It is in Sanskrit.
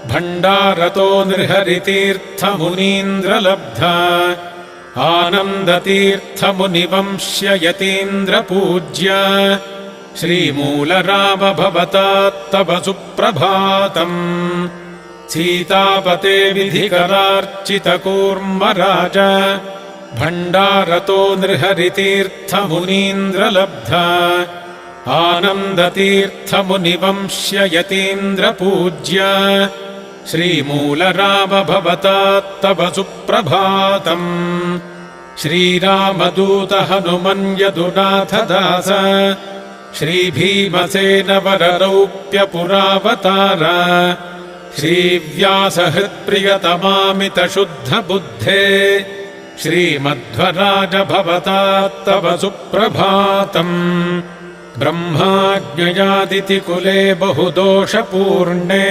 भण्डारतो नृहरितीर्थमुनीन्द्रलब्धा आनन्दतीर्थमुनिवंश्य यतीन्द्रपूज्य श्रीमूलराम भवतात्तव सुप्रभातम् सीतापते विधिकरार्चितकूर्मराज भण्डारतो नृहरितीर्थमुनीन्द्रलब्धा आनन्दतीर्थमुनिवंश्य यतीन्द्रपूज्य श्रीमूलराम भवतात्तव सुप्रभातम् श्रीरामदूत हनुमन्यदुनाथदास श्रीभीमसेन वररौप्यपुरावतार श्रीव्यासहृत्प्रियतमामितशुद्धबुद्धे श्रीमध्वराज भवतात्तव सुप्रभातम् ब्रह्माज्ञयादितिकुले बहुदोषपूर्णे